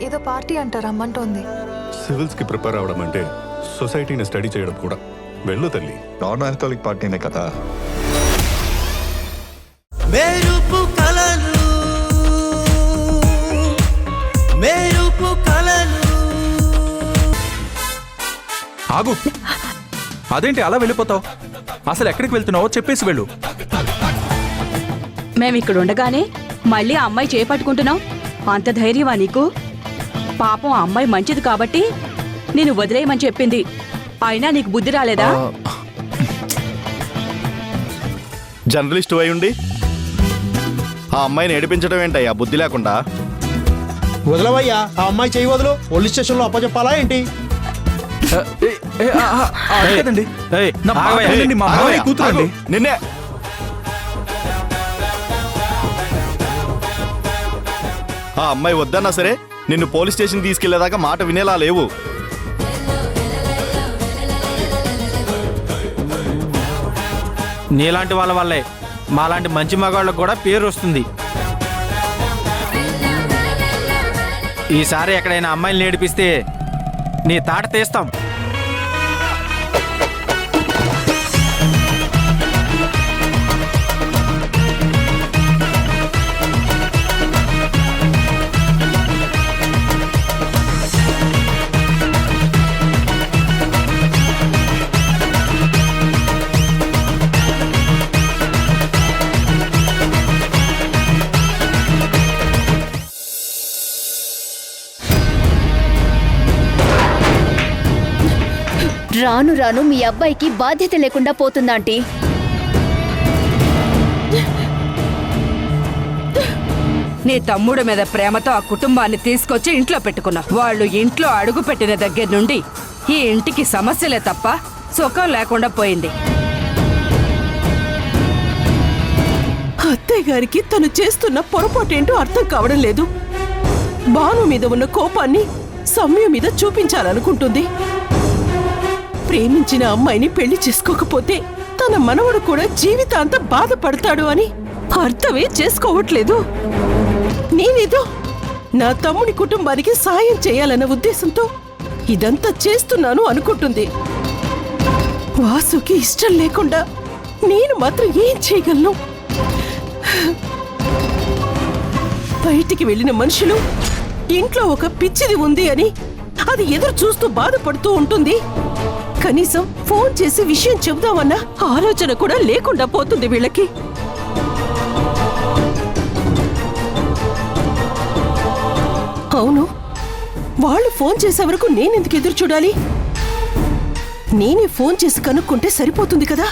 ఏదో పార్టీ అంటారు రమ్మంటోంది. సివిల్స్కి ప్రిపేర్ అవడం అంటే సొసైటీని స్టడీ చేయడం కూడా. వెళ్ళు తల్లి. నాన్ ఆల్కహాలిక్ పార్టీనే కదా. మెరుపు కలలు మెరుపు కలలు. ఆగు, అదేంటి అలా వెళ్ళిపోతావు? అసలు ఎక్కడికి వెళ్తున్నావో చెప్పేసి వెళ్ళు. మేమిక్కడ ఉండగానే మళ్ళీ ఆ అమ్మాయి చేపట్టుకుంటున్నావు? అంత ధైర్యమా నీకు? పాపం ఆ అమ్మాయి మంచిది కాబట్టి నేను వదిలేయమని చెప్పింది. అయినా నీకు బుద్ధి రాలేదా? జర్నలిస్ట్ అయి ఉండి ఆ అమ్మాయిని ఏడిపించడం ఏంటయ్యా బుద్ధి లేకుండా? వదలవయ్యా, ఆ అమ్మాయి చేయి వదులు. పోలీస్ స్టేషన్లో అప్పచెప్పాలా ఏంటి? కదండి, మా మామయ్య కూతురండి. నిన్నే ఆ అమ్మాయి వద్దన్నా సరే నిన్ను పోలీస్ స్టేషన్ తీసుకెళ్లేదాకా మాట వినేలా లేవు. నీలాంటి వాళ్ళ వల్లే మాలాంటి మంచి మగాళ్ళకు కూడా పేరు వస్తుంది. ఈసారి ఎక్కడైనా అమ్మాయిని నేర్పిస్తే నీ తాట తీస్తాం. రాను రాను మీ అబ్బాయికి బాధ్యత లేకుండా పోతుందా ఆంటీ? నీ తమ్ముడు మీద ప్రేమతో ఆ కుటుంబాన్ని తీసుకొచ్చి ఇంట్లో పెట్టుకున్నావు. వాళ్ళు ఇంట్లో అడుగు పెట్టిన దగ్గర నుండి ఈ ఇంటికి సమస్యలే తప్ప సుఖం లేకుండా పోయింది. అత్తయ్య గారికి తను చేస్తున్న పొరపాటేంటో అర్థం కావడం లేదు. భాను మీద ఉన్న కోపాన్ని సౌమ్య మీద చూపించాలనుకుంటుంది. ప్రేమించిన అమ్మాయిని పెళ్లి చేసుకోకపోతే తన మనవడు కూడా జీవితాంతం బాధపడతాడు అని అర్థమే చేసుకోవట్లేదు. నేనేదో నా తమ్ముడి కుటుంబానికి సాయం చేయాలన్న ఉద్దేశంతో ఇదంతా చేస్తున్నాను అనుకుంటుంది. వాసుకి ఇష్టం లేకుండా నేను మాత్రం ఏం చేయగలను? బయటికి వెళ్ళిన మనుషులు ఇంట్లో ఒక పిచ్చిది ఉంది అని అది ఎదురు చూస్తూ బాధపడుతూ ఉంటుంది. కనీసం ఫోన్ చేసి విషయం చెబుదామన్న ఆలోచన కూడా లేకుండా పోతుంది వీళ్ళకి. అవును, వాళ్ళు ఫోన్ చేసే వరకు నేనెందుకు ఎదురు చూడాలి? నేనే ఫోన్ చేసి కనుక్కుంటే సరిపోతుంది కదా.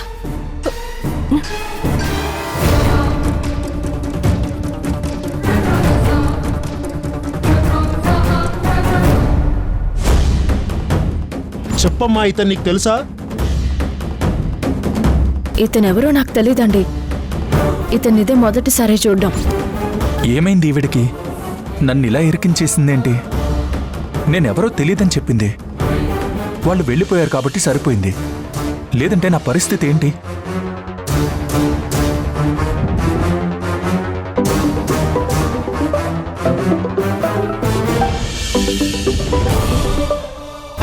చెప్పమ్మా, ఇతను నీకు తెలుసా? ఇతనెవరో నాకు తెలీదండి. ఇతనిదే మొదటిసారి చూడ్డం. ఏమైంది ఈవిడికి? నన్ను ఇలా ఇరికించేసిందేంటి? నేనెవరో తెలియదని చెప్పింది. వాళ్ళు వెళ్ళిపోయారు కాబట్టి సరిపోయింది. లేదంటే నా పరిస్థితి ఏంటి?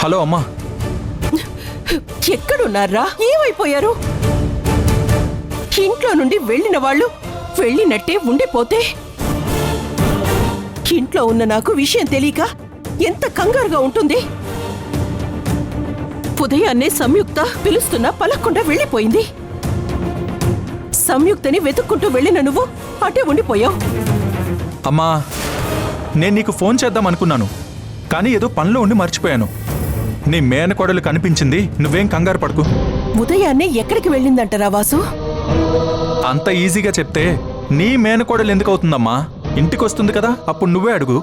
హలో అమ్మా. ఎక్కడున్నారా? ఏమైపోయారు? ఇంట్లో నుండి వెళ్ళిన వాళ్ళు వెళ్ళినట్టే ఉండిపోతే ఇంట్లో ఉన్న నాకు విషయం తెలియక ఎంత కంగారుగా ఉంటుంది. ఉదయాన్నే సంయుక్త పిలుస్తున్నా పలక్కుండా వెళ్ళిపోయింది. సంయుక్తని వెతుక్కుంటూ వెళ్ళిన నువ్వు అటే ఉండిపోయావు. అమ్మా, నేను నీకు ఫోన్ చేద్దాం అనుకున్నాను, కానీ ఏదో పనిలో ఉండి మర్చిపోయాను. నీ మేనకోడలు కనిపించింది, నువ్వేం కంగారు పడకు. ఉదయాన్నే ఎక్కడికి వెళ్ళిందంటారా వాసు? అంత ఈజీగా చెప్తే నీ మేనకోడలు ఎందుకు అవుతుందమ్మా? ఇంటికి వస్తుంది కదా, అప్పుడు నువ్వే అడుగు.